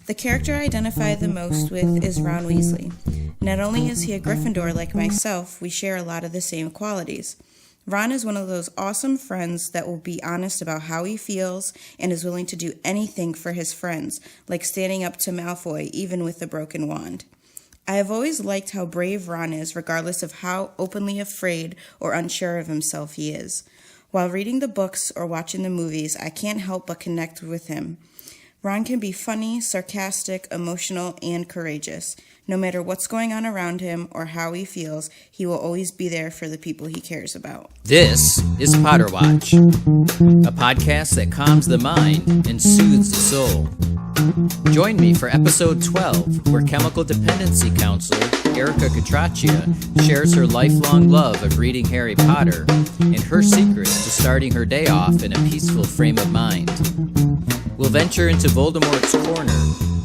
The character I identify the most with is Ron Weasley. Not only is he a Gryffindor like myself, we share a lot of the same qualities. Ron is one of those awesome friends that will be honest about how he feels and is willing to do anything for his friends, like standing up to Malfoy even with a broken wand. I have always liked how brave Ron is, regardless of how openly afraid or unsure of himself he is. While reading the books or watching the movies, I can't help but connect with him. Ron can be funny, sarcastic, emotional, and courageous. No matter what's going on around him or how he feels, he will always be there for the people he cares about. This is Potter Watch, a podcast that calms the mind and soothes the soul. Join me for episode 12, where chemical dependency counselor Erica Cotraccia shares her lifelong love of reading Harry Potter and her secrets to starting her day off in a peaceful frame of mind. We'll venture into Voldemort's corner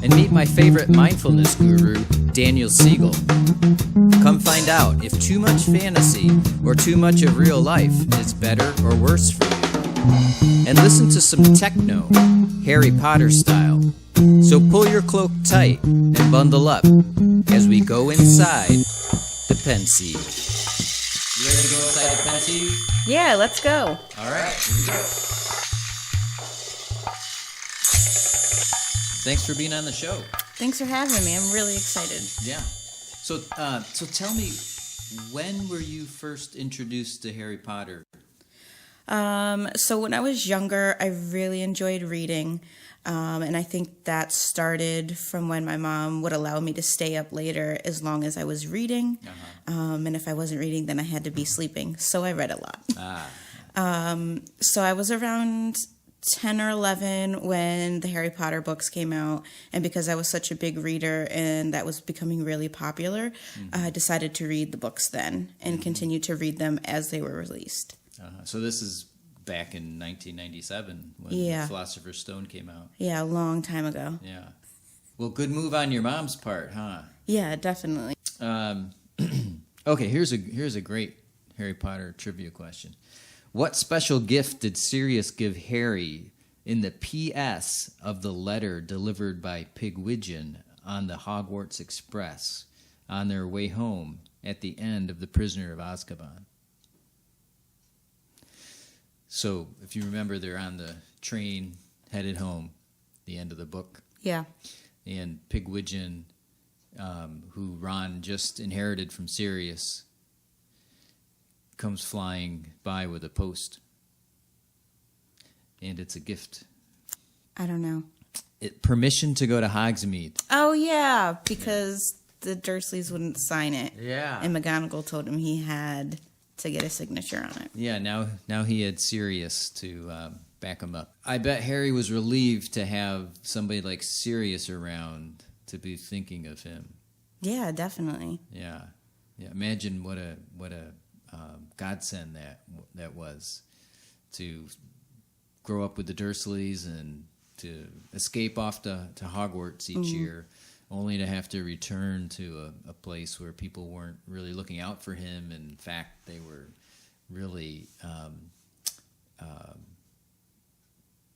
and meet my favorite mindfulness guru, Daniel Siegel. Come find out if too much fantasy or too much of real life is better or worse for you. And listen to some techno, Harry Potter style. So pull your cloak tight and bundle up as we go inside the Pensieve. You ready to go inside the Pensieve? Yeah, let's go. All right, here we go. Thanks for being on the show. Thanks for having me. I'm really excited. Yeah. So tell me, when were you first introduced to Harry Potter? So when I was younger, I really enjoyed reading. And I think that started from when my mom would allow me to stay up later as long as I was reading. Uh-huh. And if I wasn't reading, then I had to be sleeping. So I read a lot. So I was around 10 or 11 when the Harry Potter books came out. And because I was such a big reader and that was becoming really popular, I decided to read the books then and continue to read them as they were released. So this is back in 1997 when the Philosopher's Stone came out. Yeah, a long time ago. Yeah. Well, good move on your mom's part, huh? Yeah, definitely. Okay, here's a great Harry Potter trivia question. What special gift did Sirius give Harry in the P.S. of the letter delivered by Pigwidgeon on the Hogwarts Express on their way home at the end of The Prisoner of Azkaban? So, if you remember, they're on the train headed home, the end of the book. Yeah. And Pigwidgeon, who Ron just inherited from Sirius, comes flying by with a post. And it's a gift. I don't know. Permission to go to Hogsmeade. Oh, yeah, because the Dursleys wouldn't sign it. Yeah. And McGonagall told him he had to get a signature on it. Yeah, now he had Sirius to back him up. I bet Harry was relieved to have somebody like Sirius around to be thinking of him. Yeah, definitely. Yeah. Imagine what a godsend that was to grow up with the Dursleys and to escape off to Hogwarts each year, only to have to return to a place where people weren't really looking out for him. In fact, they were really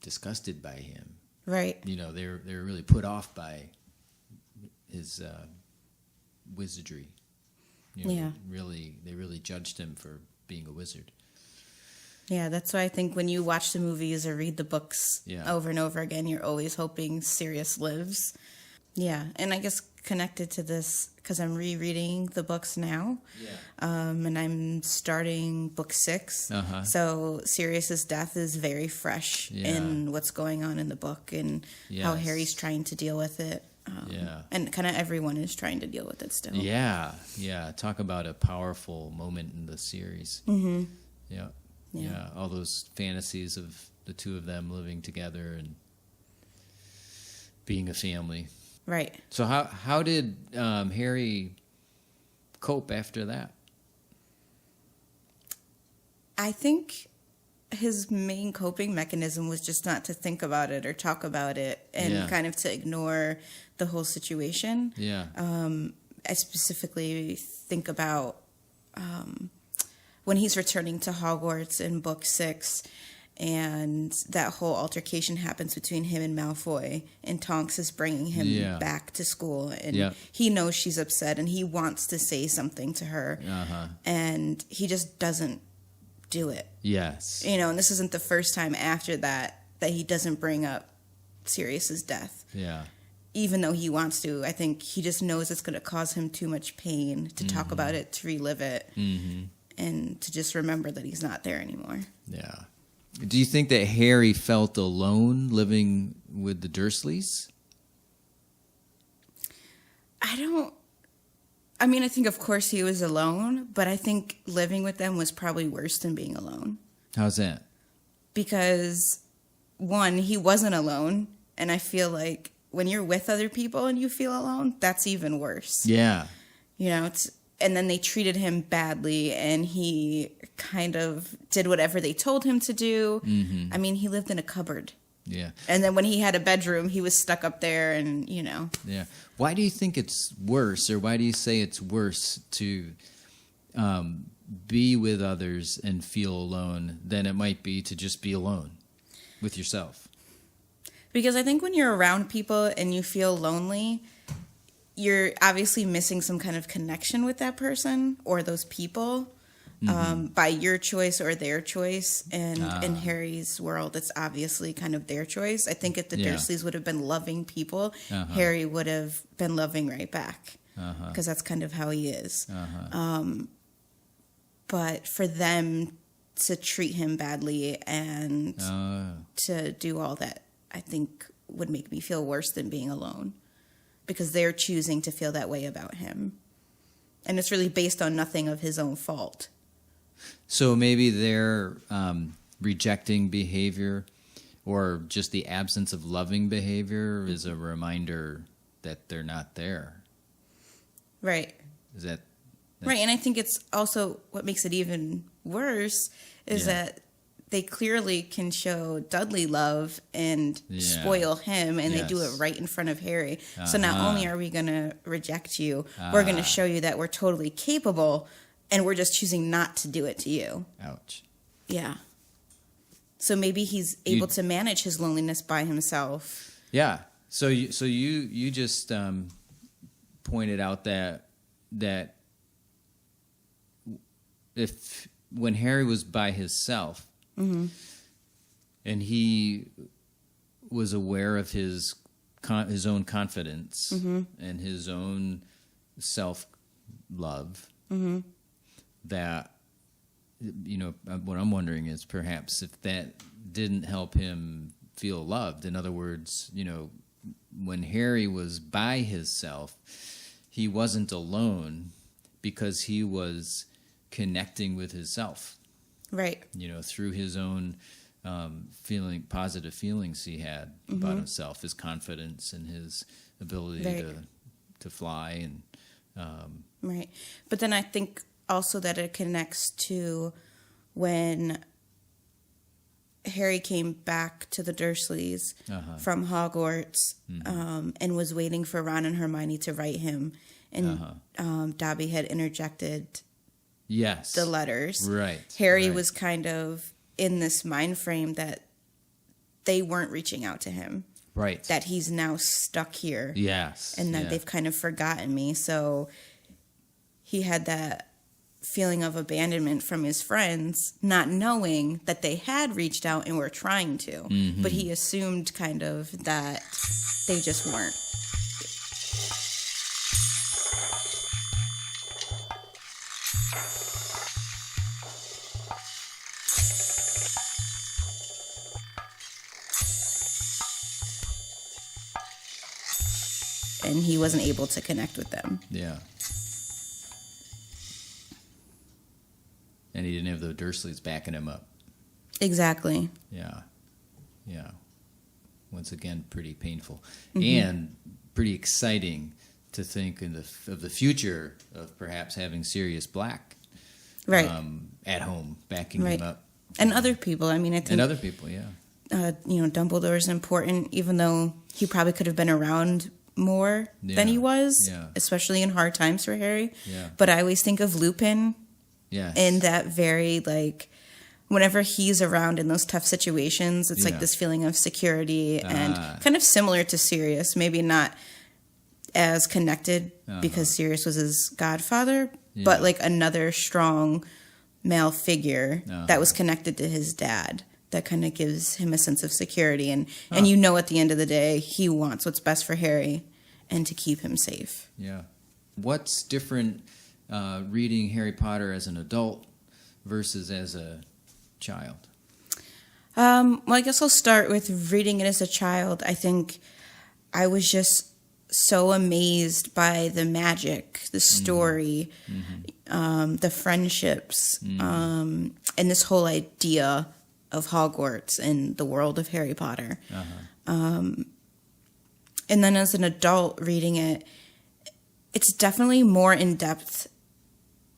disgusted by him. Right. You know, they were really put off by his wizardry. You know, they really judged him for being a wizard. Yeah, that's why I think when you watch the movies or read the books over and over again, you're always hoping Sirius lives. Yeah, and I guess connected to this because I'm rereading the books now. Yeah. And I'm starting book 6. Uh-huh. So Sirius's death is very fresh in what's going on in the book and how Harry's trying to deal with it. And kind of everyone is trying to deal with it still. Yeah. Talk about a powerful moment in the series. Mm-hmm. Yeah. All those fantasies of the two of them living together and being a family. Right. So how did Harry cope after that? I think his main coping mechanism was just not to think about it or talk about it and kind of to ignore the whole situation. Yeah. I specifically think about when he's returning to Hogwarts in book 6 and that whole altercation happens between him and Malfoy, and Tonks is bringing him back to school, and he knows she's upset, and he wants to say something to her, and he just doesn't do it. Yes. And this isn't the first time after that he doesn't bring up Sirius's death. Yeah. Even though he wants to. I think he just knows it's going to cause him too much pain to talk about it, to relive it, and to just remember that he's not there anymore. Yeah. Do you think that Harry felt alone living with the Dursleys? I mean, I think of course he was alone, but I think living with them was probably worse than being alone. How's that? Because, one, he wasn't alone, and I feel like when you're with other people and you feel alone, that's even worse. Yeah. And then they treated him badly, and he kind of did whatever they told him to do. I mean, he lived in a cupboard. Yeah. And then when he had a bedroom, he was stuck up there, and, Yeah. Why do you think it's worse, or why do you say it's worse to be with others and feel alone than it might be to just be alone with yourself? Because I think when you're around people and you feel lonely, you're obviously missing some kind of connection with that person or those people by your choice or their choice. And in Harry's world, it's obviously kind of their choice. I think if the Dursleys would have been loving people, Harry would have been loving right back. Because that's kind of how he is. But for them to treat him badly and to do all that, I think would make me feel worse than being alone, because they're choosing to feel that way about him. And it's really based on nothing of his own fault. So maybe they're rejecting behavior, or just the absence of loving behavior is a reminder that they're not there. Right. Is that... Right, and I think it's also what makes it even worse is that they clearly can show Dudley love and spoil him, and they do it right in front of Harry. So not only are we going to reject you, we're going to show you that we're totally capable, and we're just choosing not to do it to you. Ouch. Yeah. So maybe he's able to manage his loneliness by himself. Yeah. So you just pointed out that if when Harry was by himself, and he was aware of his own confidence and his own self-love, that, what I'm wondering is perhaps if that didn't help him feel loved. In other words, when Harry was by himself, he wasn't alone because he was connecting with himself. Right. Through his own positive feelings he had about himself, his confidence and his ability to fly and right. But then I think also that it connects to when Harry came back to the Dursleys from Hogwarts and was waiting for Ron and Hermione to write him, and Dobby had interjected the letters. Right. Harry was kind of in this mind frame that they weren't reaching out to him. Right. That he's now stuck here. Yes. And that they've kind of forgotten me. So he had that feeling of abandonment from his friends, not knowing that they had reached out and were trying to. But he assumed kind of that they just weren't. And he wasn't able to connect with them. Yeah. And he didn't have the Dursleys backing him up. Exactly. Yeah. Yeah. Once again, pretty painful. And pretty exciting to think of the future of perhaps having Sirius Black at home backing him up. And other people. I mean, I think... And other people, yeah. Dumbledore's important, even though he probably could have been around more than he was, especially in hard times for Harry. Yeah. But I always think of Lupin in that very, whenever he's around in those tough situations, it's like this feeling of security and kind of similar to Sirius, maybe not as connected because Sirius was his godfather, but like another strong male figure that was connected to his dad that kind of gives him a sense of security. And you know, at the end of the day, he wants what's best for Harry and to keep him safe. Yeah. What's different reading Harry Potter as an adult versus as a child? Well, I guess I'll start with reading it as a child. I think I was just so amazed by the magic, the story, the friendships, and this whole idea of Hogwarts and the world of Harry Potter. And then as an adult reading it, it's definitely more in-depth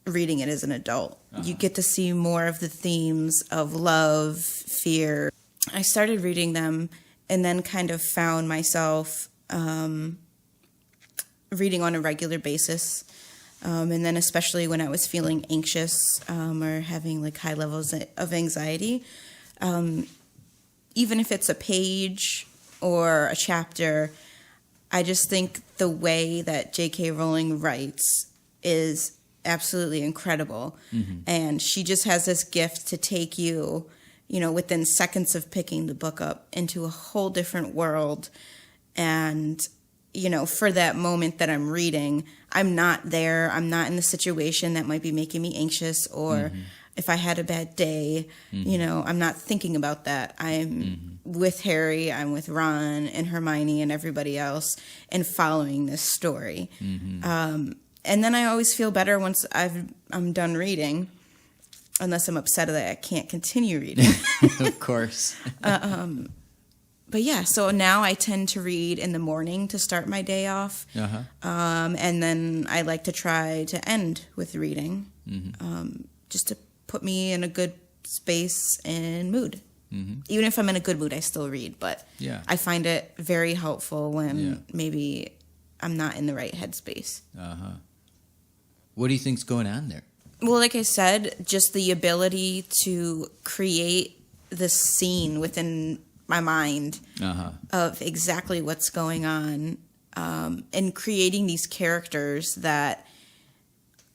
reading it as an adult. You get to see more of the themes of love, fear. I started reading them and then kind of found myself reading on a regular basis. And then especially when I was feeling anxious or having like high levels of anxiety, even if it's a page or a chapter, I just think the way that J.K. Rowling writes is absolutely incredible. And she just has this gift to take you, you know, within seconds of picking the book up into a whole different world. And, you know, for that moment that I'm reading, I'm not there. I'm not in the situation that might be making me anxious, or if I had a bad day, you know, I'm not thinking about that. I'm with Harry, I'm with Ron and Hermione and everybody else and following this story. And then I always feel better once I'm done reading, unless I'm upset that I can't continue reading. Of course. But yeah, so now I tend to read in the morning to start my day off. And then I like to try to end with reading, just to put me in a good space and mood. Even if I'm in a good mood, I still read. But I find it very helpful when maybe I'm not in the right headspace. What do you think's going on there? Well, like I said, just the ability to create this scene within my mind of exactly what's going on, and creating these characters that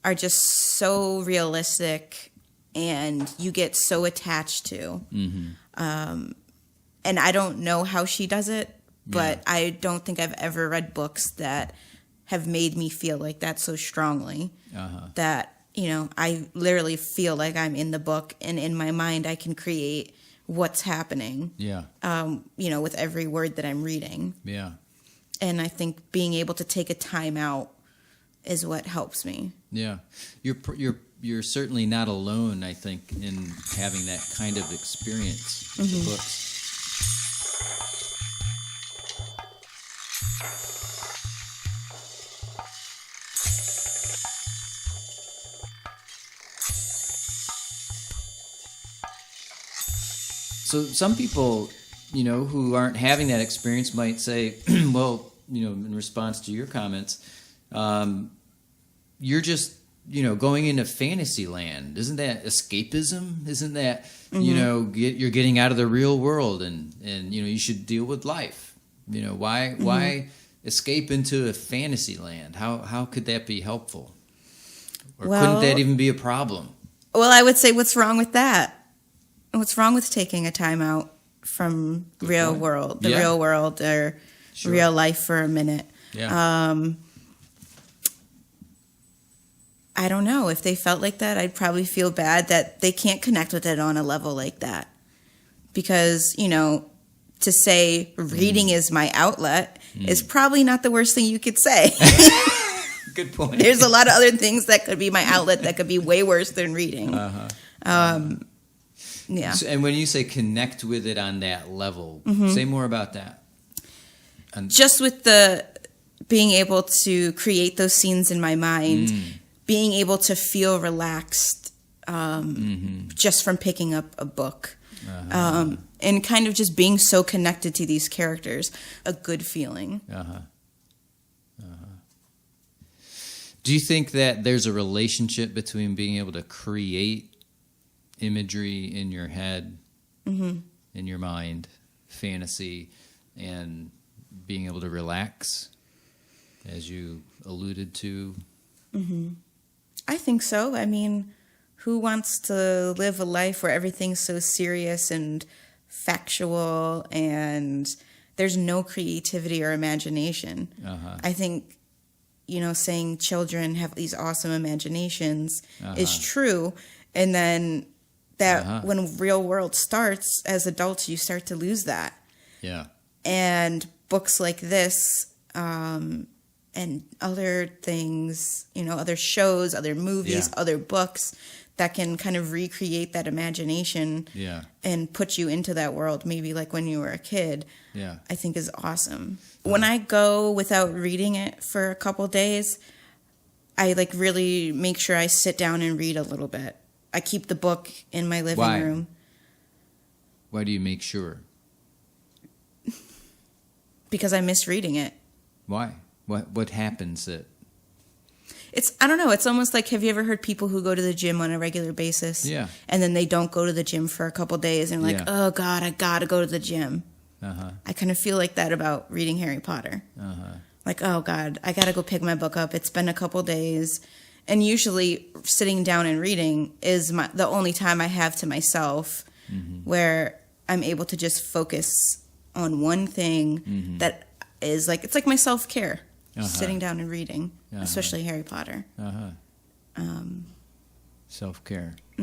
are just so realistic and you get so attached to. And I don't know how she does it, but I don't think I've ever read books that have made me feel like that so strongly. That, you know, I literally feel like I'm in the book, and in my mind I can create what's happening. You know, with every word that I'm reading. And I think being able to take a time out is what helps me. You're certainly not alone, I think, in having that kind of experience with the books. So some people, you know, who aren't having that experience might say, well, you know, in response to your comments, you're just, you know, going into fantasy land. Isn't that escapism? Isn't that, you know, you're getting out of the real world, and, you know, you should deal with life. You know, why escape into a fantasy land? How could that be helpful? Or couldn't that even be a problem? Well, I would say, what's wrong with that? What's wrong with taking a time out from real world or real life for a minute? I don't know. If they felt like that, I'd probably feel bad that they can't connect with it on a level like that. Because, you know, to say reading is my outlet is probably not the worst thing you could say. Good point. There's a lot of other things that could be my outlet that could be way worse than reading. So, and when you say connect with it on that level, say more about that. Just with the being able to create those scenes in my mind, being able to feel relaxed just from picking up a book, and kind of just being so connected to these characters, a good feeling. Do you think that there's a relationship between being able to create imagery in your head, Mm-hmm. in your mind, fantasy, and being able to relax, as you alluded to? Mm-hmm. I think so. I mean, who wants to live a life where everything's so serious and factual and there's no creativity or imagination? Uh-huh. I think, saying children have these awesome imaginations is true. And then that when real world starts, as adults, you start to lose that. Yeah. And books like this, and other things, other shows, other movies, other books that can kind of recreate that imagination and put you into that world, maybe like when you were a kid, I think is awesome. When I go without reading it for a couple days, I like really make sure I sit down and read a little bit. I keep the book in my living room. Why do you make sure? Because I miss reading it. Why? What happens that... I don't know. It's almost like, have you ever heard people who go to the gym on a regular basis? Yeah. And then they don't go to the gym for a couple days and like, oh God, I gotta go to the gym. I kind of feel like that about reading Harry Potter. Like, oh God, I gotta go pick my book up. It's been a couple days. And usually sitting down and reading is the only time I have to myself where I'm able to just focus on one thing that is like, it's like my self-care. Sitting down and reading, especially Harry Potter. Self-care. I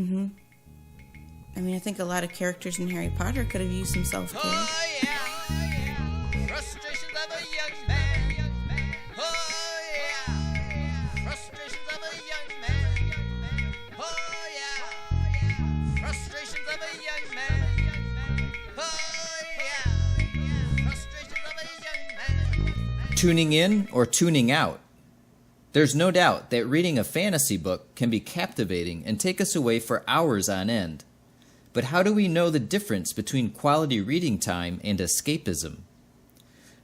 mean, I think a lot of characters in Harry Potter could have used some self-care. Oh, yeah. Frustrations of a young man. Oh, yeah. Frustrations of a young man. Oh, yeah. Frustrations of a young man. Oh, yeah. Frustrations of a young man. Tuning in or tuning out? There's no doubt that reading a fantasy book can be captivating and take us away for hours on end. But how do we know the difference between quality reading time and escapism?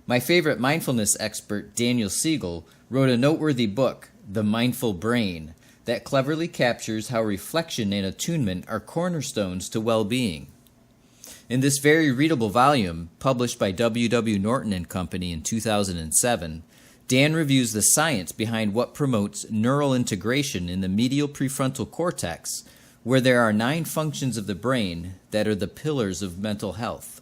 My favorite mindfulness expert, Daniel Siegel, wrote a noteworthy book, The Mindful Brain, that cleverly captures how reflection and attunement are cornerstones to well-being. In this very readable volume, published by W. Norton and Company in 2007, Dan reviews the science behind what promotes neural integration in the medial prefrontal cortex, where there are 9 functions of the brain that are the pillars of mental health.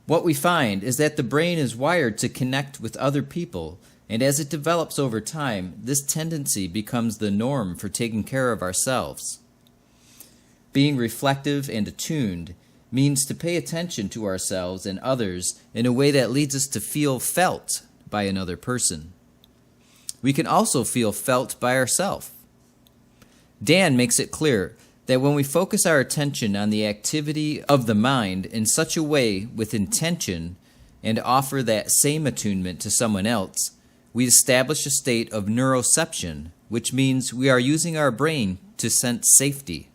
What we find is that the brain is wired to connect with other people, and as it develops over time, this tendency becomes the norm for taking care of ourselves. Being reflective and attuned means to pay attention to ourselves and others in a way that leads us to feel felt by another person. We can also feel felt by ourselves. Dan makes it clear that when we focus our attention on the activity of the mind in such a way with intention and offer that same attunement to someone else, we establish a state of neuroception, which means we are using our brain to sense safety.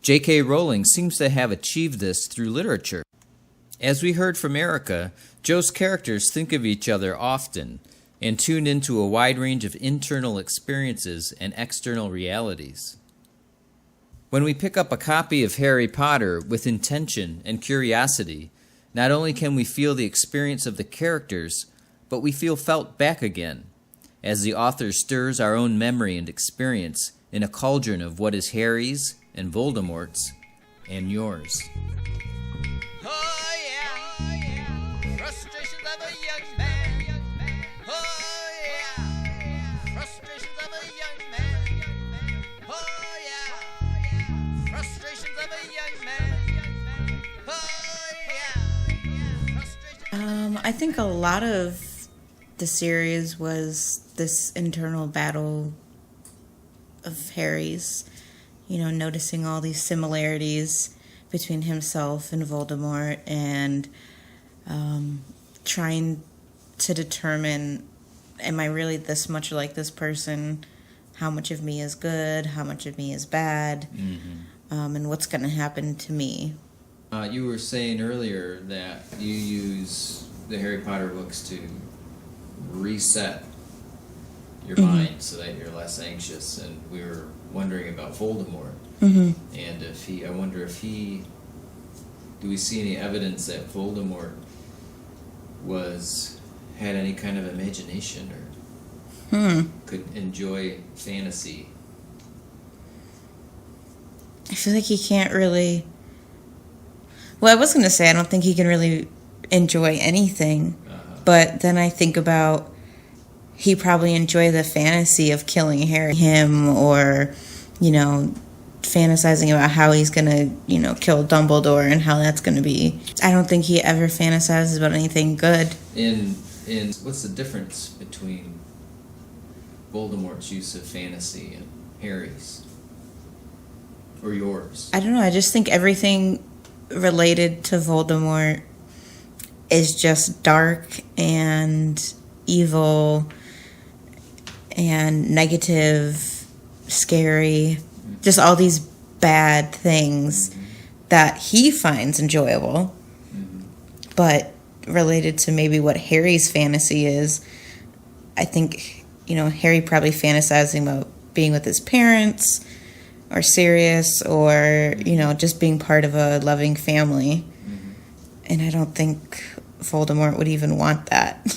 J.K. Rowling seems to have achieved this through literature. As we heard from Erica, Jo's characters think of each other often and tune into a wide range of internal experiences and external realities. When we pick up a copy of Harry Potter with intention and curiosity, not only can we feel the experience of the characters, but we feel felt back again, as the author stirs our own memory and experience in a cauldron of what is Harry's and Voldemort's and yours. Oh, yeah. Frustrations of a young man. Oh, yeah. Frustrations of a young man. Oh, yeah. Frustrations of a young man. Oh, yeah. Frustrations. I think a lot of the series was this internal battle of Harry's, noticing all these similarities between himself and Voldemort and trying to determine, am I really this much like this person? How much of me is good? How much of me is bad? And what's going to happen to me? You were saying earlier that you use the Harry Potter books to reset your mind so that you're less anxious, and we were wondering about Voldemort. Mm-hmm. And I wonder if do we see any evidence that Voldemort had any kind of imagination or could enjoy fantasy? I feel like he can't really... Well, I was going to say I don't think he can really enjoy anything. But then I think about he probably enjoyed the fantasy of killing him or, fantasizing about how he's going to, kill Dumbledore and how that's going to be. I don't think he ever fantasizes about anything good. In what's the difference between Voldemort's use of fantasy and Harry's? Or yours? I don't know. I just think everything related to Voldemort is just dark and evil and negative, scary, just all these bad things that he finds enjoyable. But related to maybe what Harry's fantasy is, I think, Harry probably fantasizing about being with his parents or Sirius or, just being part of a loving family. And I don't think Voldemort would even want that.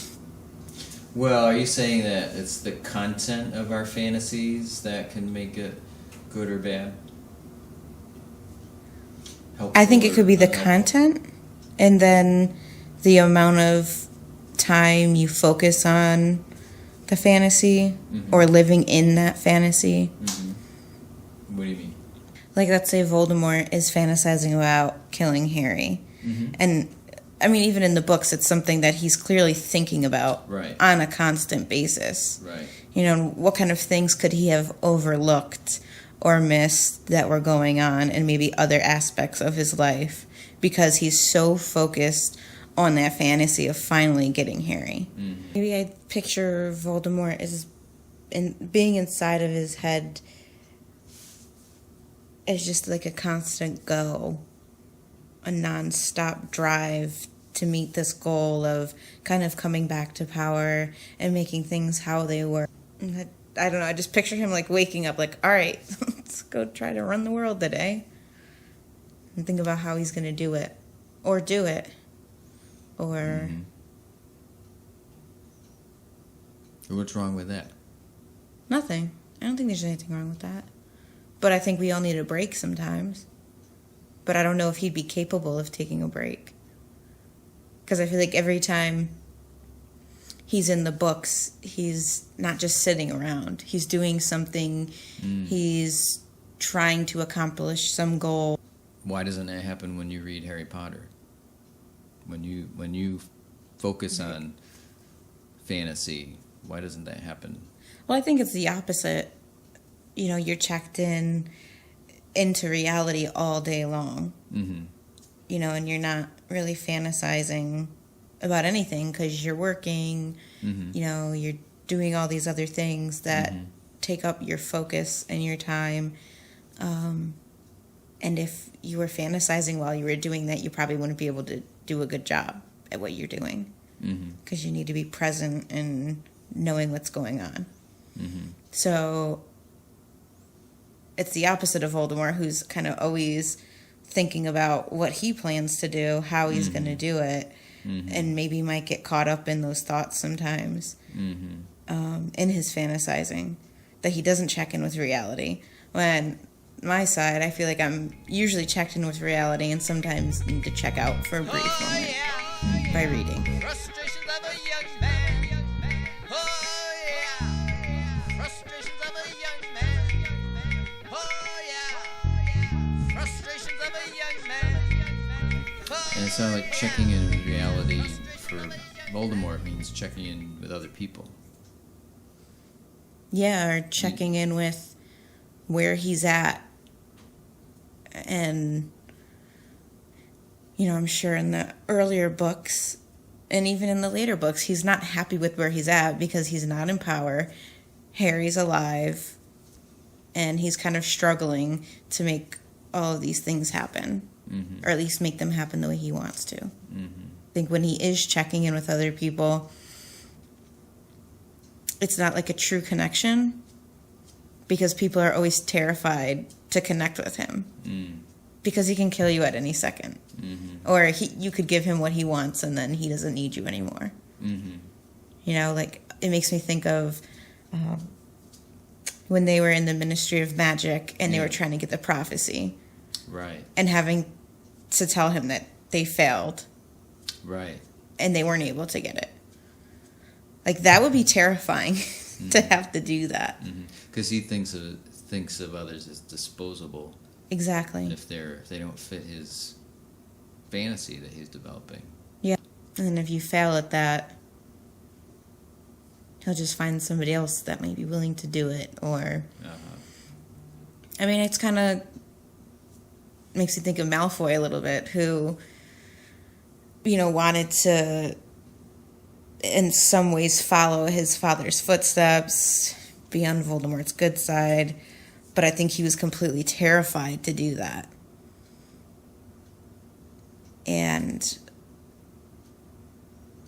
Well, are you saying that it's the content of our fantasies that can make it good or bad? Helpful I think it could be the unhelpful? content and then the amount of time you focus on the fantasy or living in that fantasy. What do you mean? Like, let's say Voldemort is fantasizing about killing Harry. And, I mean, even in the books, it's something that he's clearly thinking about on a constant basis. Right. What kind of things could he have overlooked or missed that were going on and maybe other aspects of his life because he's so focused on that fantasy of finally getting Harry. Maybe I picture Voldemort as being inside of his head as just like a constant go, a non-stop drive to meet this goal of kind of coming back to power and making things how they were. And I don't know, I just picture him like waking up like, all right, let's go try to run the world today. And think about how he's going to do it. Or do it. Or... What's wrong with that? Nothing. I don't think there's anything wrong with that. But I think we all need a break sometimes. But I don't know if he'd be capable of taking a break. Because I feel like every time he's in the books, he's not just sitting around. He's doing something. He's trying to accomplish some goal. Why doesn't that happen when you read Harry Potter? When you focus on fantasy, why doesn't that happen? Well, I think it's the opposite. You're checked into reality all day long. And you're not really fantasizing about anything because you're working, you're doing all these other things that take up your focus and your time. And if you were fantasizing while you were doing that, you probably wouldn't be able to do a good job at what you're doing because you need to be present and knowing what's going on. So it's the opposite of Voldemort, who's kind of always thinking about what he plans to do, how he's going to do it, and maybe might get caught up in those thoughts sometimes in his fantasizing, that he doesn't check in with reality. When my side, I feel like I'm usually checked in with reality and sometimes need to check out for a brief moment by reading. Frustrations of a young man. Oh yeah. Frustrations of a young man. Oh yeah. Frustrations of a young man. And it's not like checking in with reality for Voldemort means checking in with other people. Yeah, or checking in with where he's at. And, I'm sure in the earlier books, and even in the later books, he's not happy with where he's at because he's not in power. Harry's alive, and he's kind of struggling to make all of these things happen, or at least make them happen the way he wants to. I think when he is checking in with other people, it's not like a true connection because people are always terrified to connect with him. Because he can kill you at any second. Or you could give him what he wants and then he doesn't need you anymore. You know, like, it makes me think of when they were in the Ministry of Magic and they were trying to get the prophecy. Right. And having to tell him that they failed. Right. And they weren't able to get it. Like, that would be terrifying to have to do that. Because he thinks of others as disposable. Exactly. If they don't fit his fantasy that he's developing. Yeah. And then if you fail at that, he'll just find somebody else that may be willing to do it. Or, I mean, it's kind of makes you think of Malfoy a little bit, who, you know, wanted to, in some ways, follow his father's footsteps, be on Voldemort's good side, but I think he was completely terrified to do that. And,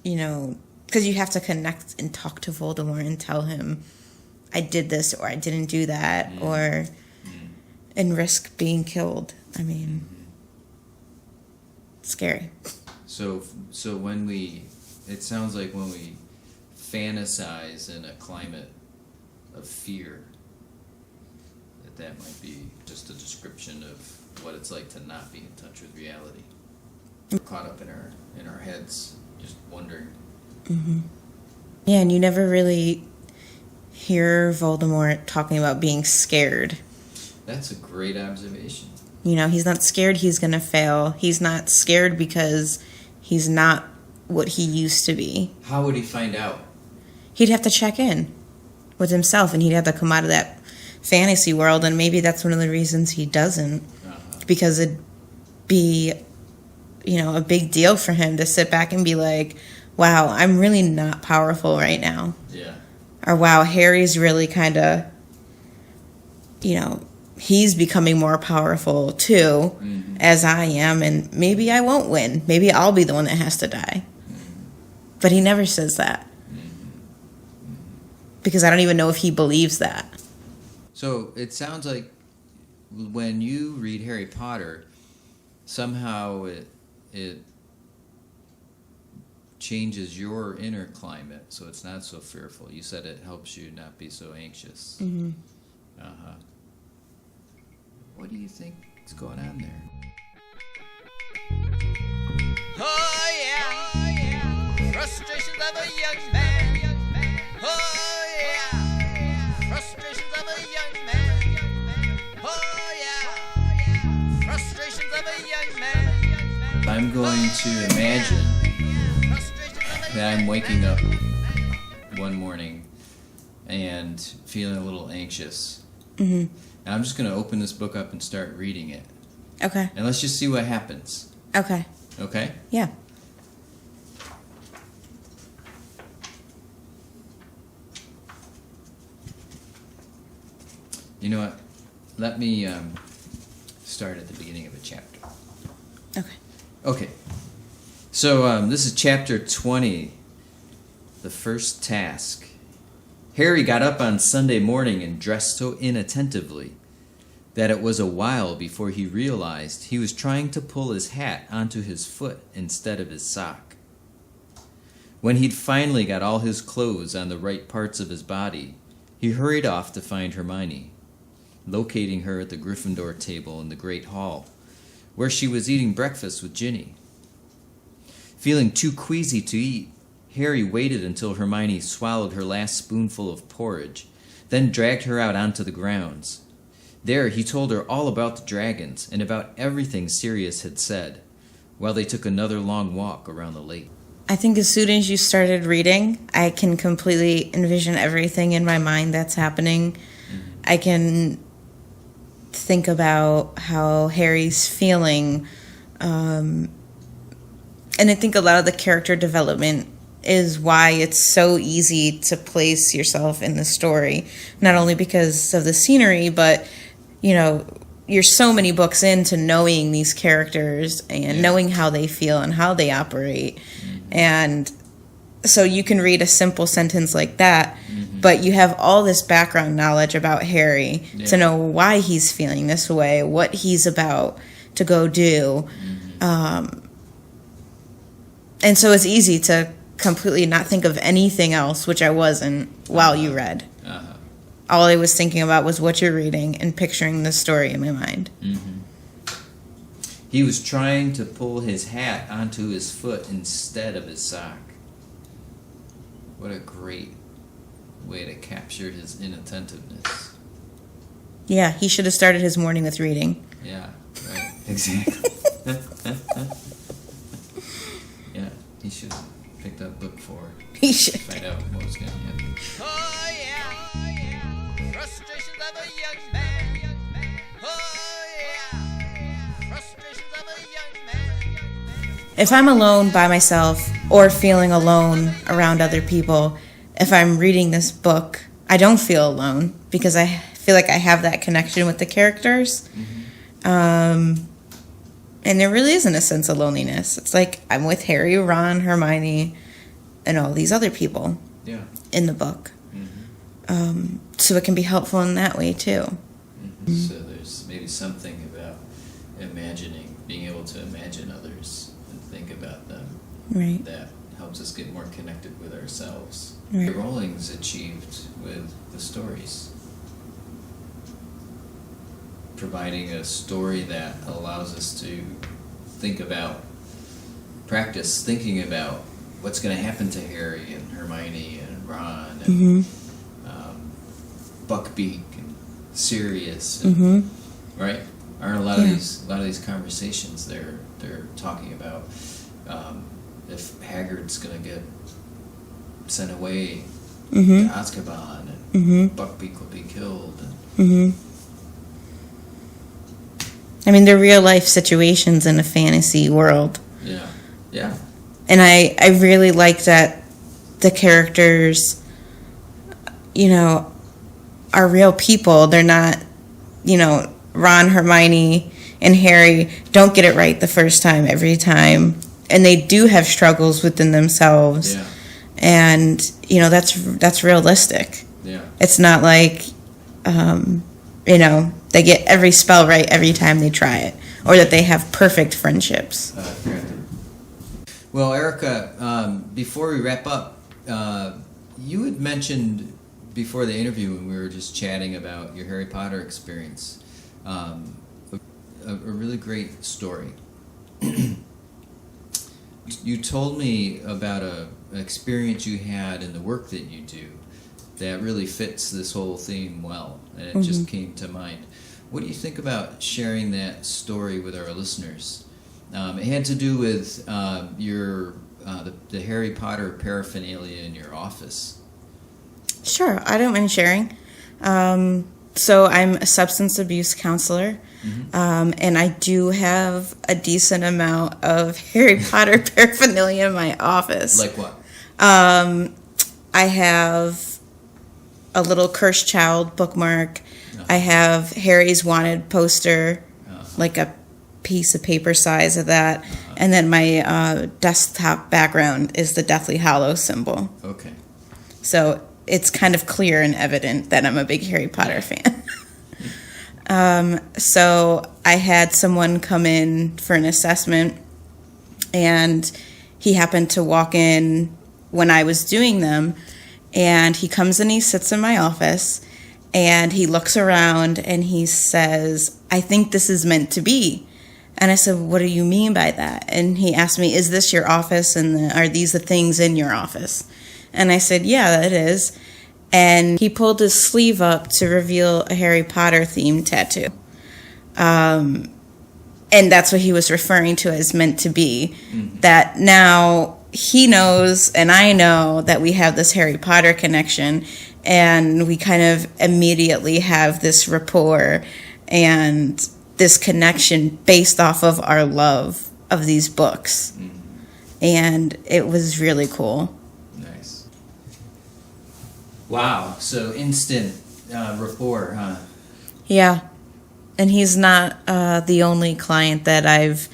you know, because you have to connect and talk to Voldemort and tell him, I did this or I didn't do that, or and risk being killed. I mean, scary. So it sounds like when we fantasize in a climate of fear, that might be just a description of what it's like to not be in touch with reality. We're caught up in our heads, just wondering. Yeah, and you never really hear Voldemort talking about being scared. That's a great observation. You know, he's not scared he's going to fail. He's not scared because he's not what he used to be. How would he find out? He'd have to check in with himself, and he'd have to come out of that fantasy world, and maybe that's one of the reasons he doesn't. Because it'd be, you know, a big deal for him to sit back and be like, wow, I'm really not powerful right now. Yeah. Or wow, Harry's really kind of, you know, he's becoming more powerful too, as I am, and maybe I won't win. Maybe I'll be the one that has to die. But he never says that. Because I don't even know if he believes that. So it sounds like when you read Harry Potter, somehow it changes your inner climate, so it's not so fearful. You said it helps you not be so anxious. What do you think is going on there? Oh yeah, frustrations of a young man. Oh yeah, frustrations of a young man. Oh yeah, frustrations of a young man. I'm going to imagine that I'm waking up one morning and feeling a little anxious. And I'm just going to open this book up and start reading it. Okay. And let's just see what happens. Okay. Okay? Yeah. You know what? Let me start at the beginning of a chapter. Okay. Okay. So this is chapter 20, the first task. Harry got up on Sunday morning and dressed so inattentively that it was a while before he realized he was trying to pull his hat onto his foot instead of his sock. When he'd finally got all his clothes on the right parts of his body, he hurried off to find Hermione, locating her at the Gryffindor table in the Great Hall, where she was eating breakfast with Ginny. Feeling too queasy to eat, Harry waited until Hermione swallowed her last spoonful of porridge, then dragged her out onto the grounds. There he told her all about the dragons and about everything Sirius had said, while they took another long walk around the lake. I think as soon as you started reading, I can completely envision everything in my mind that's happening. I can think about how Harry's feeling, and I think a lot of the character development is why it's so easy to place yourself in the story. Not only because of the scenery, but, you know, you're so many books into knowing these characters and knowing how they feel and how they operate. And so you can read a simple sentence like that, but you have all this background knowledge about Harry to know why he's feeling this way, what he's about to go do. And so it's easy to completely not think of anything else, which I wasn't while you read. All I was thinking about was what you're reading and picturing the story in my mind. He was trying to pull his hat onto his foot instead of his sock. What a great way to capture his inattentiveness. Yeah, he should have started his morning with reading. Yeah, right. Exactly. Yeah, he should have picked up book 4. He should. Find out what was going to happen. Oh yeah, frustrations of a young man. Oh yeah, frustrations of a young man. If I'm alone by myself or feeling alone around other people, if I'm reading this book, I don't feel alone because I feel like I have that connection with the characters. And there really isn't a sense of loneliness. It's like I'm with Harry, Ron, Hermione, and all these other people in the book. So it can be helpful in that way too. So there's maybe something about imagining, being able to imagine others and think about them. Right. That helps us get more connected with ourselves. Right. Rowling's achieved with the stories. Providing a story that allows us to practice thinking about what's going to happen to Harry and Hermione and Ron and Buckbeak and Sirius, and, right? Aren't a lot of these conversations they're talking about if Hagrid's going to get sent away to Azkaban and Buckbeak will be killed. And, I mean, they're real life situations in a fantasy world. Yeah. And I really like that the characters, are real people. They're not, Ron, Hermione, and Harry don't get it right the first time every time. And they do have struggles within themselves. Yeah. And, that's realistic. Yeah. It's not like, they get every spell right every time they try it, or that they have perfect friendships. Well, Erica, before we wrap up, you had mentioned before the interview when we were just chatting about your Harry Potter experience, a really great story. You told me about an experience you had in the work that you do that really fits this whole theme well, and it just came to mind. What do you think about sharing that story with our listeners? It had to do with the Harry Potter paraphernalia in your office. Sure, I don't mind sharing. So I'm a substance abuse counselor, and I do have a decent amount of Harry Potter paraphernalia in my office. Like what? I have a little Cursed Child bookmark. I have Harry's Wanted poster, like a piece of paper size of that. And then my desktop background is the Deathly Hallows symbol. Okay. So it's kind of clear and evident that I'm a big Harry Potter fan. So I had someone come in for an assessment, and he happened to walk in when I was doing them, and he comes and he sits in my office, and he looks around and he says, "I think this is meant to be." And I said, "What do you mean by that?" And he asked me, "Is this your office, and are these the things in your office?" And I said, "Yeah, it is." And he pulled his sleeve up to reveal a Harry Potter themed tattoo. And that's what he was referring to as meant to be. That now he knows and I know that we have this Harry Potter connection, and we kind of immediately have this rapport and this connection based off of our love of these books. And it was really cool. Nice. Wow. So instant rapport, huh? Yeah. And he's not the only client that I've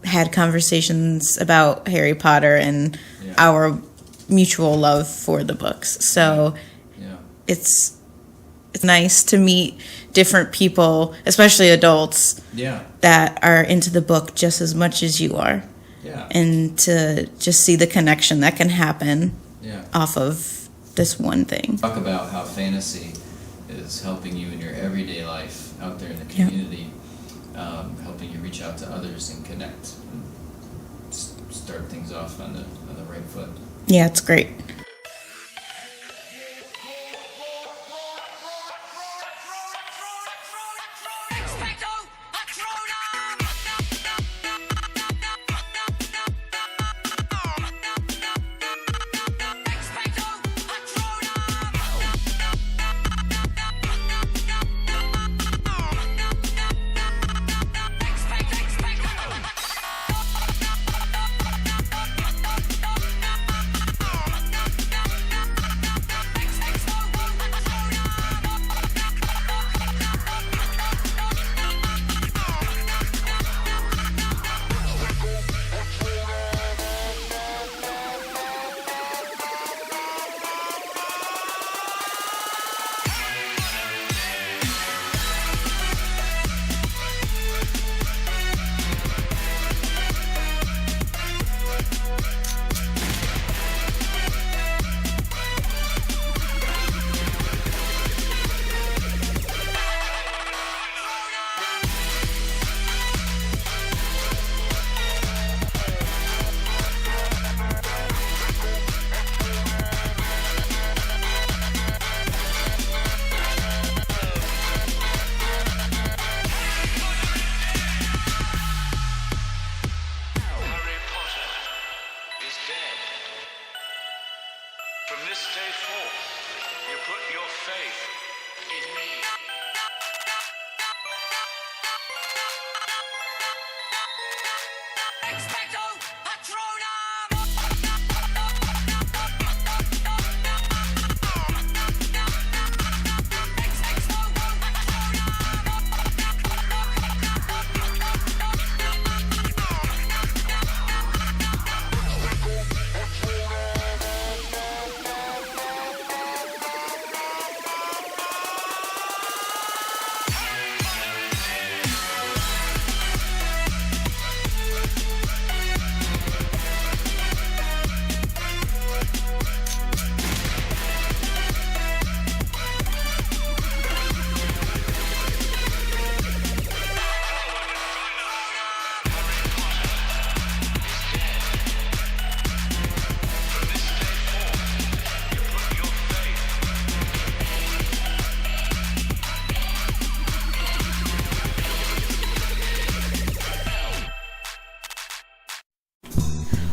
had conversations about Harry Potter and our mutual love for the books. So it's nice to meet different people, especially adults, that are into the book just as much as you are. And to just see the connection that can happen off of this one thing. Talk about how fantasy is helping you in your everyday life out there in the community, helping you reach out to others and connect and start things off on the right foot. Yeah, it's great. From this day forth, you put your faith in me. Expecto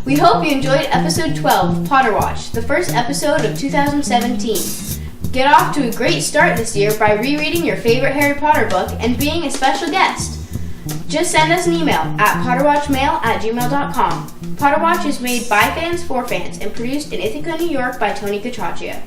We hope you enjoyed episode 12 of Potter Watch, the first episode of 2017. Get off to a great start this year by rereading your favorite Harry Potter book and being a special guest. Just send us an email at potterwatchmail@gmail.com. Potter Watch is made by fans for fans and produced in Ithaca, New York by Tony Cotraccia.